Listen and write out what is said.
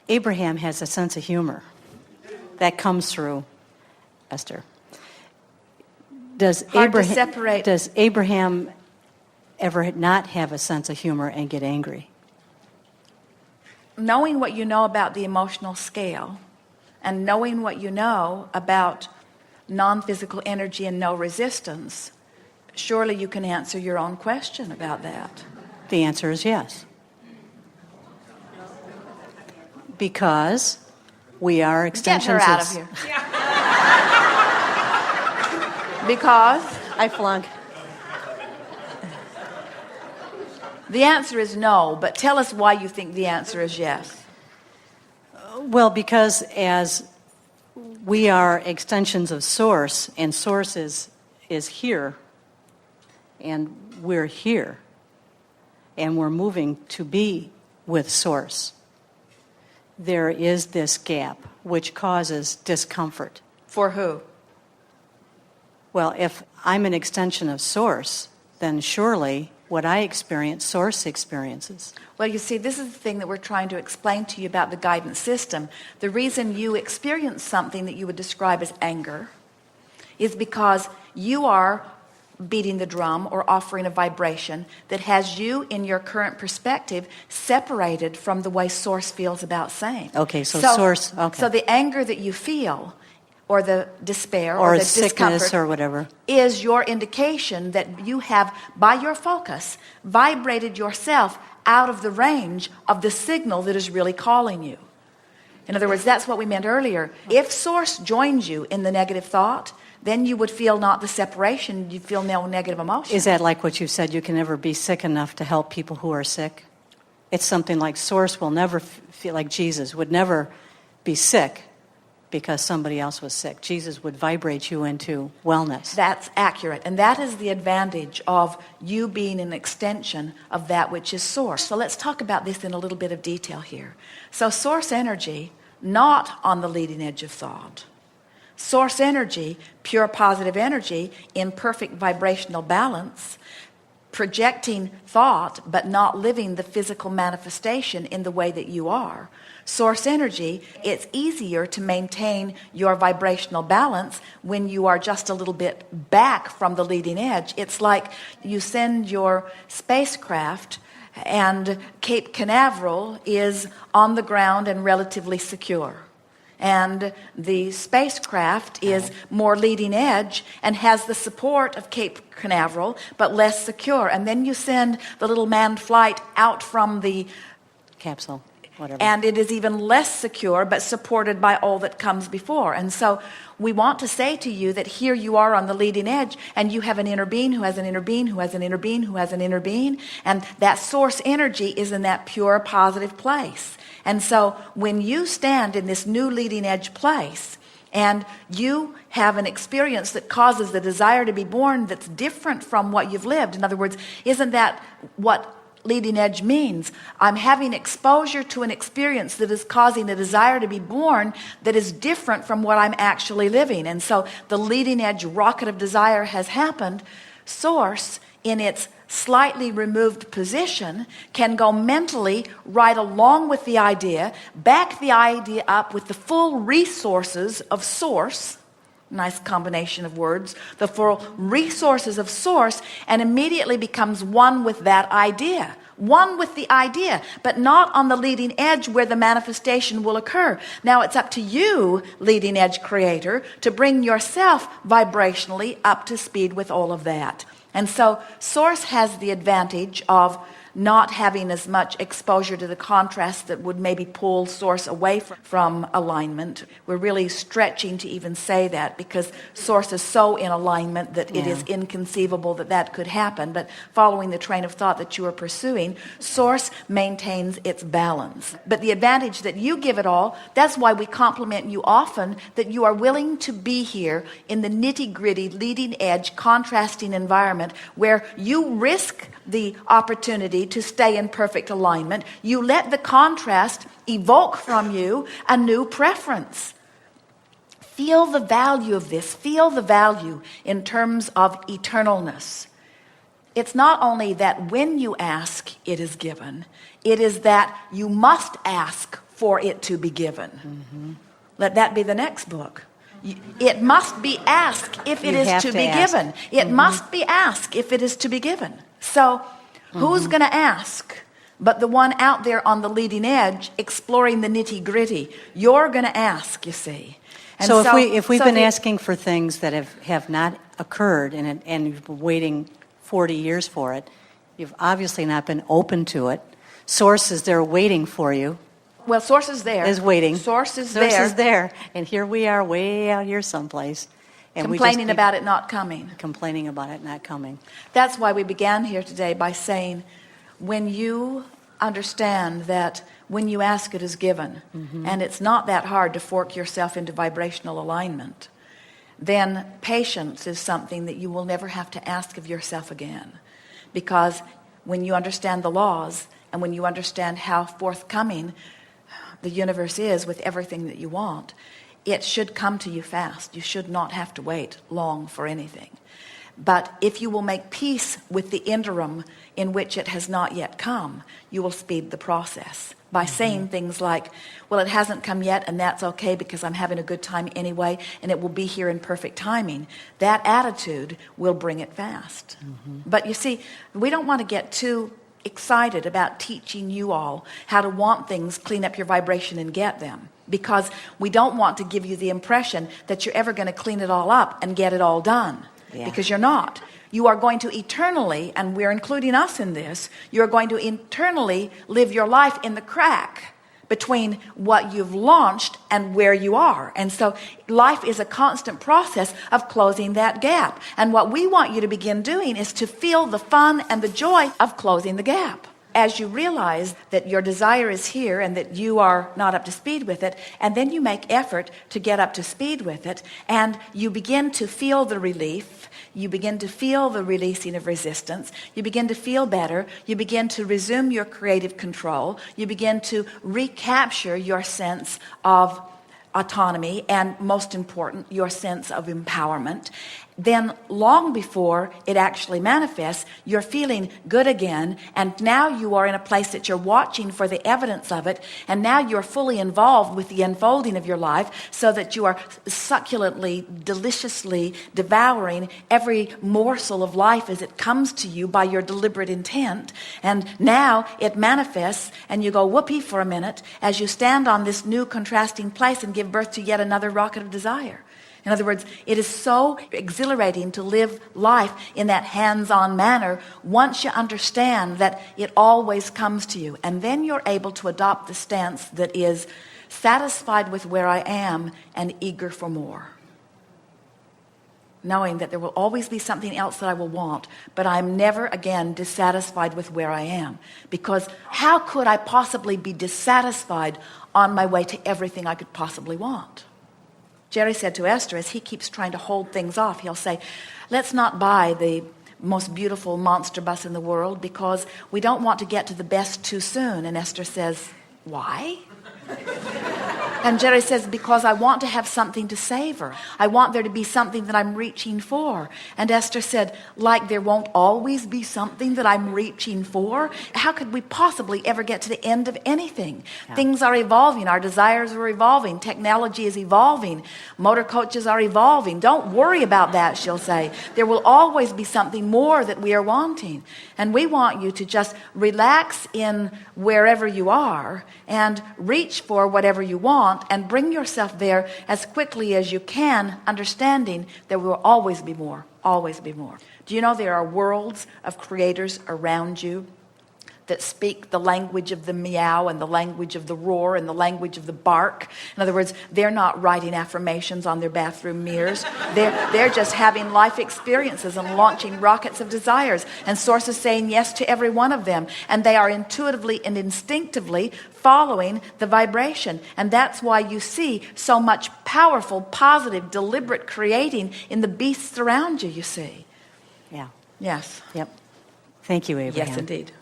Abraham has a sense of humor that comes through Esther. Does Abraham ever not have a sense of humor and get angry? Knowing what you know about the emotional scale and knowing what you know about non-physical energy and no resistance, surely you can answer your own question about that. The answer is yes. Because we are extensions Get her out of here. Because I flunk. the answer is no, but tell us why you think the answer is yes. Well, because as we are extensions of Source, and Source is here, and we're here, and we're moving to be with Source, there is this gap which causes discomfort. For who? Well, if I'm an extension of Source, then surely what I experience, Source experiences. Well, you see, this is the thing that we're trying to explain to you about the guidance system. The reason you experience something that you would describe as anger is because you are beating the drum or offering a vibration that has you, in your current perspective, separated from the way Source feels about same. Okay, so Source, okay. So the anger that you feel, or the despair, or the sickness discomfort, or whatever, is your indication that you have, by your focus, vibrated yourself out of the range of the signal that is really calling you. In other words, that's what we meant earlier. If Source joins you in the negative thought, then you would feel not the separation, you'd feel no negative emotion. Is that like what you said, you can never be sick enough to help people who are sick? It's something like Source will never feel like Jesus would never be sick because somebody else was sick. Jesus would vibrate you into wellness. That's accurate. And that is the advantage of you being an extension of that which is Source. So let's talk about this in a little bit of detail here. So Source energy, not on the leading edge of thought. Source energy, pure positive energy, in perfect vibrational balance, projecting thought but not living the physical manifestation in the way that you are. Source energy, it's easier to maintain your vibrational balance when you are just a little bit back from the leading edge. It's like you send your spacecraft and Cape Canaveral is on the ground and relatively secure. And the spacecraft is more leading edge and has the support of Cape Canaveral, but less secure. And then you send the little manned flight out from the capsule, whatever. And it is even less secure, but supported by all that comes before. And so we want to say to you that here you are on the leading edge, and you have an inner being who has an inner being who has an inner being who has an inner being. And that Source energy is in that pure positive place. And so when you stand in this new leading edge place and you have an experience that causes the desire to be born that's different from what you've lived, in other words, isn't that what leading edge means? I'm having exposure to an experience that is causing a desire to be born that is different from what I'm actually living. And so the leading edge rocket of desire has happened. Source, in its slightly removed position, can go mentally right along with the idea, back the idea up with the full resources of Source, nice combination of words, the full resources of Source, and immediately becomes one with that idea. One with the idea, but not on the leading edge where the manifestation will occur. Now it's up to you, leading edge creator, to bring yourself vibrationally up to speed with all of that. And so Source has the advantage of not having as much exposure to the contrast that would maybe pull Source away from alignment. We're really stretching to even say that, because Source is so in alignment that it is inconceivable that that could happen. But following the train of thought that you are pursuing, Source maintains its balance. But the advantage that you give it all, that's why we compliment you often, that you are willing to be here in the nitty-gritty, leading edge, contrasting environment where you risk the opportunity to stay in perfect alignment. You let the contrast evoke from you a new preference. Feel the value of this. Feel the value in terms of eternalness. It's not only that when you ask, it is given. It is that you must ask for it to be given. Let that be the next book. It must be asked if it is to be given. It must be asked if it is to be given. So who's going to ask but the one out there on the leading edge exploring the nitty-gritty? You're going to ask, you see. And so if we've been asking for things that have not occurred and you've been waiting 40 years for it, you've obviously not been open to it. Source is there waiting for you. Well, Source is there. Is waiting. Source is there. And here we are way out here someplace. And complaining about it not coming. Complaining about it not coming. That's why we began here today by saying, when you understand that when you ask it is given, and it's not that hard to fork yourself into vibrational alignment, then patience is something that you will never have to ask of yourself again. Because when you understand the laws, and when you understand how forthcoming the universe is with everything that you want, it should come to you fast. You should not have to wait long for anything. But if you will make peace with the interim in which it has not yet come, you will speed the process by saying things like, well, it hasn't come yet, and that's okay because I'm having a good time anyway, and it will be here in perfect timing. That attitude will bring it fast. But you see, we don't want to get too excited about teaching you all how to want things, clean up your vibration and get them, because we don't want to give you the impression that you're ever going to clean it all up and get it all done, because you're not. You are going to eternally, and we're including us in this, you're going to eternally live your life in the crack between what you've launched and where you are. And so life is a constant process of closing that gap. And what we want you to begin doing is to feel the fun and the joy of closing the gap. As you realize that your desire is here and that you are not up to speed with it, and then you make effort to get up to speed with it, and you begin to feel the relief, you begin to feel the releasing of resistance, you begin to feel better, you begin to resume your creative control, you begin to recapture your sense of autonomy, and most important, your sense of empowerment. Then long before it actually manifests, you're feeling good again, and now you are in a place that you're watching for the evidence of it, and now you're fully involved with the unfolding of your life, so that you are succulently, deliciously devouring every morsel of life as it comes to you by your deliberate intent. And now it manifests, and you go whoopee for a minute as you stand on this new contrasting place and give birth to yet another rocket of desire. In other words, it is so exhilarating to live life in that hands-on manner once you understand that it always comes to you. And then you're able to adopt the stance that is satisfied with where I am and eager for more. Knowing that there will always be something else that I will want, but I'm never again dissatisfied with where I am. Because how could I possibly be dissatisfied on my way to everything I could possibly want? Jerry said to Esther, as he keeps trying to hold things off, he'll say, let's not buy the most beautiful monster bus in the world because we don't want to get to the best too soon. And Esther says, why? And Jerry says, because I want to have something to savor. I want there to be something that I'm reaching for. And Esther said, like there won't always be something that I'm reaching for? How could we possibly ever get to the end of anything? Yeah. Things are evolving. Our desires are evolving. Technology is evolving. Motor coaches are evolving. Don't worry about that, she'll say. There will always be something more that we are wanting. And we want you to just relax in wherever you are and reach for whatever you want and bring yourself there as quickly as you can, understanding there will always be more, always be more. Do you know there are worlds of creators around you that speak the language of the meow and the language of the roar and the language of the bark? In other words, they're not writing affirmations on their bathroom mirrors. They're just having life experiences and launching rockets of desires, and Source is saying yes to every one of them, and they are intuitively and instinctively following the vibration. And that's why you see so much powerful, positive, deliberate creating in the beasts around you, you see. Yeah. Yes. Yep. Thank you, Abraham. Yes, indeed.